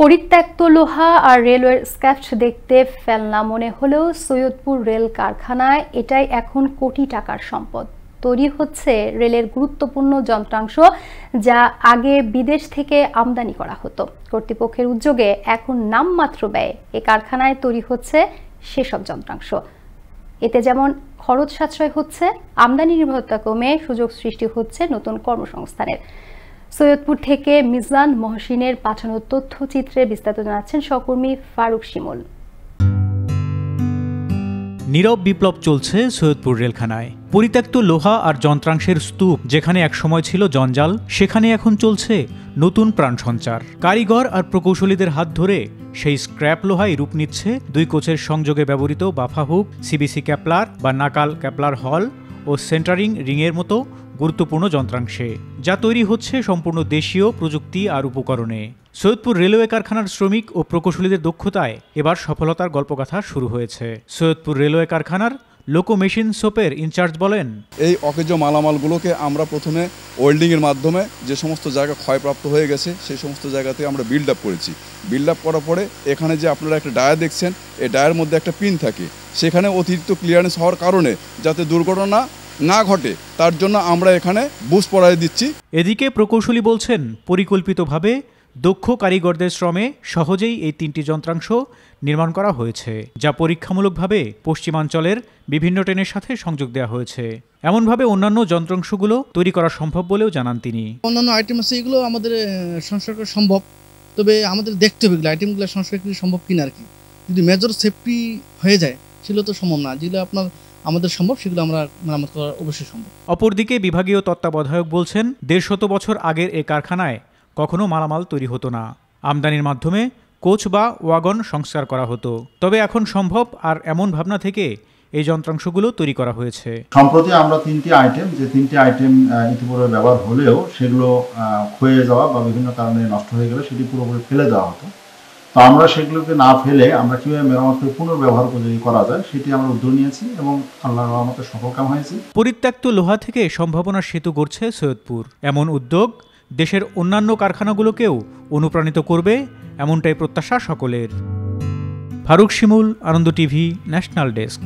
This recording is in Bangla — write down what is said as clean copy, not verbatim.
পরিত্যক্ত লোহা আর রেলওয়ের স্ক্যাফট দেখতে ফেলনা মনে হলেও সৈয়দপুর রেল কারখানায় এটাই এখন কোটি টাকার সম্পদ। তৈরি হচ্ছে রেলের গুরুত্বপূর্ণ যন্ত্রাংশ, যা আগে বিদেশ থেকে আমদানি করা হতো। কর্তৃপক্ষের উদ্যোগে এখন নামমাত্র ব্যয়ে এ কারখানায় তৈরি হচ্ছে সেসব যন্ত্রাংশ। এতে যেমন খরচ সাশ্রয় হচ্ছে, আমদানি নির্ভরতা কমে সুযোগ সৃষ্টি হচ্ছে নতুন কর্মসংস্থানের। সৈয়দপুর থেকে মিজান মহসিনের পাঠানো তথ্যচিত্রে বিস্তারিত জানাচ্ছেন সহকর্মী ফারুক শিমুল। নীরব বিপ্লব চলছে সৈয়দপুর রেলখানায়। পরিত্যক্ত লোহা আর যন্ত্রাংশের স্তূপ যেখানে একসময় ছিল জঞ্জাল, সেখানে এখন চলছে নতুন প্রাণ সঞ্চার। কারিগর আর প্রকৌশলীদের হাত ধরে সেই স্ক্র্যাপ লোহায় রূপ নিচ্ছে দুই কোচের সংযোগে ব্যবহৃত বাফা হুক, সিবিসি ক্যাপলার বা নাকাল ক্যাপলার হল ও সেন্টারিং রিংয়ের মতো গুরুত্বপূর্ণ যন্ত্রাংশে, যা তৈরি হচ্ছে সম্পূর্ণ দেশীয় প্রযুক্তি আর উপকরণে। সৈয়দপুর রেলওয়ে কারখানার শ্রমিক ও প্রকৌশলীদের দক্ষতায় এবার সফলতার গল্পগাথা শুরু হয়েছে। সৈয়দপুর রেলওয়ে কারখানার লোকো মেশিন শপের ইনচার্জ বলেন, এই অকেজ মালামালগুলোকে আমরা প্রথমে ওয়েল্ডিংয়ের মাধ্যমে যে সমস্ত জায়গা ক্ষয়প্রাপ্ত হয়ে গেছে সেই সমস্ত জায়গাতে আমরা বিল্ড আপ করেছি। বিল্ড আপ করার পরে এখানে যে আপনারা একটা ডায়া দেখছেন, এই ডায়ার মধ্যে একটা পিন থাকে, সেখানে অতিরিক্ত ক্লিয়ারেন্স হওয়ার কারণে যাতে দুর্ঘটনা না ঘটে তার জন্য আমরা এখানে বুশ পরায় দিচ্ছি। এদিকে প্রকৌশলী বলছেন, পরিকল্পিতভাবে দক্ষ কারিগরদের শ্রমে সহজেই এই তিনটি যন্ত্রাংশ নির্মাণ করা হয়েছে, যা পরীক্ষামূলকভাবে পশ্চিমাঞ্চলের বিভিন্ন ট্রেনের সাথে সংযোগ দেওয়া হয়েছে। এমনভাবে অন্যান্য যন্ত্রাংশগুলো তৈরি করা সম্ভব বলেও জানান তিনি। অন্যান্য আইটেম আছে, এগুলো আমাদের সংস্কার করা সম্ভব, তবে আমাদের দেখতে হবে এগুলো আইটেমগুলো সংস্কার করা সম্ভব কিনা আর কি। যদি মেজর সেফটি হয়ে যায় সেগুলো তো সম্ভব না, যেগুলো আপনার আমাদের সম্ভব সেগুলো আমরা মেরামত করা অবশ্যই সম্ভব। অপরদিকে বিভাগীয় তত্ত্বাবধায়ক বলছেন, 150 বছর আগের এই কারখানায় কখনো মালামাল তৈরি হতো না। আমদানির মাধ্যমে কোচ বা ওয়াগন সংস্কার করা হতো। তবে এখন সম্ভব, আর এমন ভাবনা থেকে এই যন্ত্রাংশগুলো তৈরি করা হয়েছে। সম্প্রতি আমরা তিনটি আইটেম ইতিপূর্বে ব্যবহার হলেও সেগুলো ক্ষয়ে যাওয়া বা বিভিন্ন কারণে নষ্ট হয়ে গেলে সেটি পুরোপুরি ফেলে দেওয়া হতো। তো আমরা সেগুলোকে না ফেলে আমরা কীভাবে মেরামত করে পুনর্ব্যবহার উপযোগী করা যায় সেটি আমরা উদ্যোগ নিয়েছি এবং আল্লাহর রহমতে সফলকাম হয়েছে। পরিত্যক্ত লোহা থেকে সম্ভাবনার সেতু গড়ছে সৈয়দপুর। এমন উদ্যোগ দেশের অন্যান্য কারখানাগুলোকেও অনুপ্রাণিত করবে, এমনটাই প্রত্যাশা সকলের। ফারুক শিমুল, আনন্দ টিভি, ন্যাশনাল ডেস্ক।